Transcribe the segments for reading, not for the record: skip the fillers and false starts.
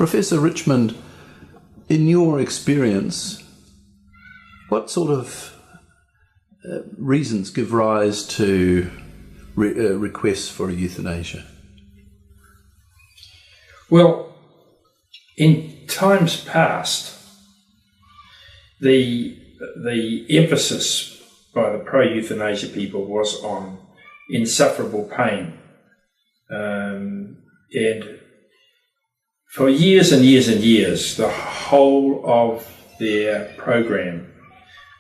Professor Richmond, in your experience, what sort of reasons give rise to requests for euthanasia? Well, in times past, the emphasis by the pro-euthanasia people was on insufferable pain. And for years and years and years, the whole of their program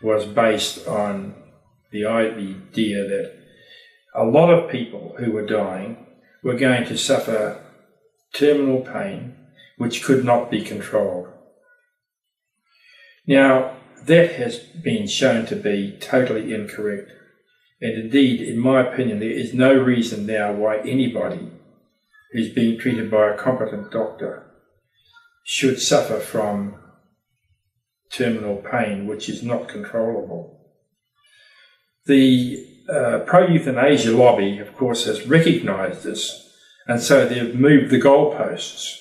was based on the idea that a lot of people who were dying were going to suffer terminal pain which could not be controlled. Now, that has been shown to be totally incorrect. And indeed, in my opinion, there is no reason now why anybody who's being treated by a competent doctor should suffer from terminal pain which is not controllable. The pro-euthanasia lobby, of course, has recognised this, and so they've moved the goalposts.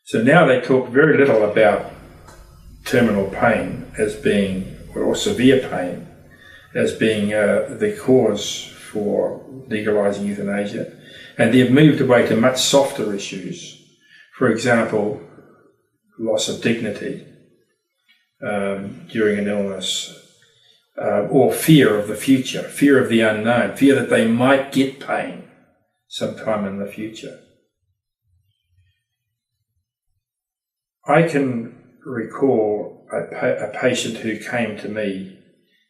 So now they talk very little about terminal pain as being, or severe pain, as being the cause for legalising euthanasia, and they've moved away to much softer issues. For example, loss of dignity during an illness, or fear of the future, fear of the unknown, fear that they might get pain sometime in the future. I can recall a patient who came to me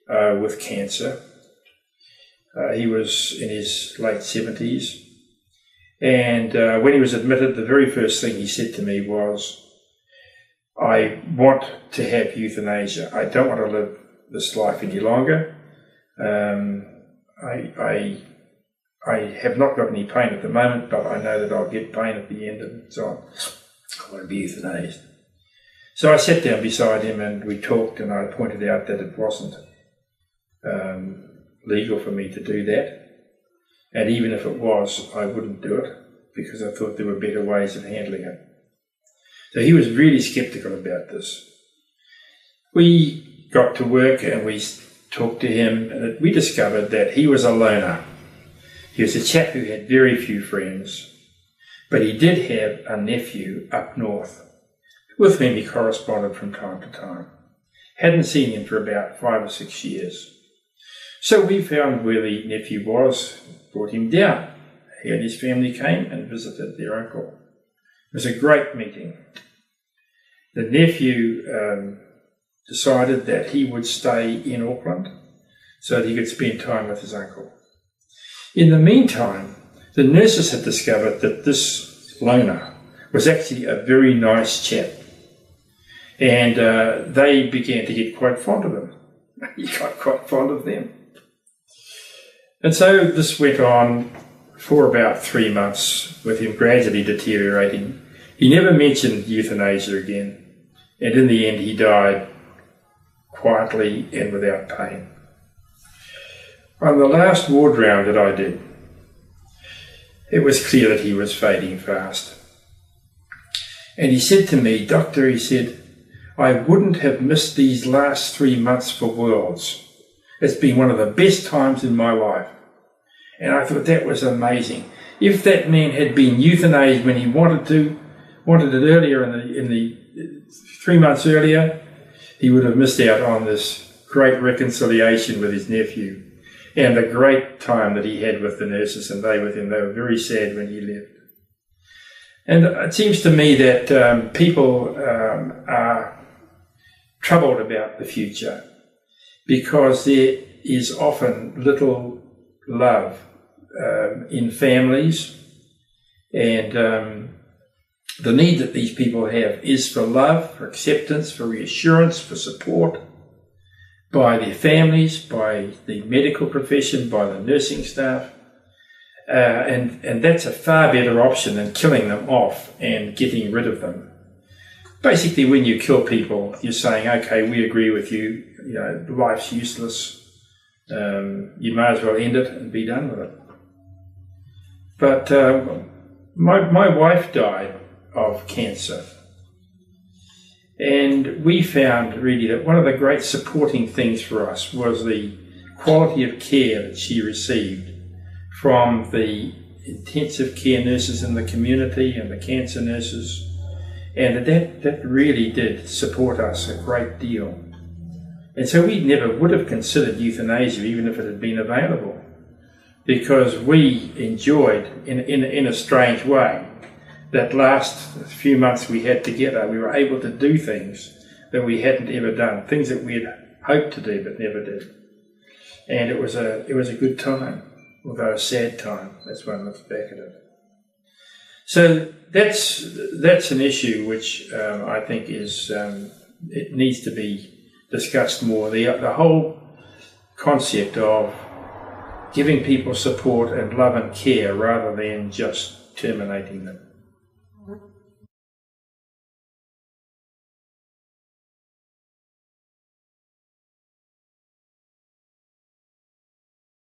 with cancer. He was in his late 70s, and when he was admitted, the very first thing he said to me was, "I want to have euthanasia. I don't want to live this life any longer. I have not got any pain at the moment, but I know that I'll get pain at the end," and so on. "I want to be euthanized." So I sat down beside him and we talked, and I pointed out that it wasn't legal for me to do that. And even if it was, I wouldn't do it because I thought there were better ways of handling it. So he was really sceptical about this. We got to work and we talked to him, and we discovered that he was a loner. He was a chap who had very few friends, but he did have a nephew up north with whom he corresponded from time to time. Hadn't seen him for about 5 or 6 years. So we found where the nephew was, brought him down. He and his family came and visited their uncle. It was a great meeting. The nephew decided that he would stay in Auckland so that he could spend time with his uncle. In the meantime, the nurses had discovered that this loner was actually a very nice chap, and they began to get quite fond of him. He got quite fond of them. And so this went on for about 3 months, with him gradually deteriorating. He never mentioned euthanasia again, and in the end he died quietly and without pain. On the last ward round that I did, it was clear that he was fading fast. And he said to me, "Doctor," he said, "I wouldn't have missed these last 3 months for worlds. It's been one of the best times in my life." And I thought that was amazing. If that man had been euthanized when he wanted it earlier in the 3 months earlier, he would have missed out on this great reconciliation with his nephew and the great time that he had with the nurses and they with him. They were very sad when he left. And it seems to me that people are troubled about the future because there is often little love in families, and the need that these people have is for love, for acceptance, for reassurance, for support by their families, by the medical profession, by the nursing staff, and that's a far better option than killing them off and getting rid of them. Basically, when you kill people, you're saying, "Okay, we agree with you. You know, life's useless. You may as well end it and be done with it." But my wife died of cancer. And we found really that one of the great supporting things for us was the quality of care that she received from the intensive care nurses in the community and the cancer nurses, and that really did support us a great deal. And so we never would have considered euthanasia even if it had been available, because we enjoyed, in a strange way, that last few months we had together. We were able to do things that we hadn't ever done, things that we had hoped to do but never did. And it was a good time, although a sad time as one looks back at it. So that's an issue which I think is it needs to be discussed more. The whole concept of giving people support and love and care rather than just terminating them.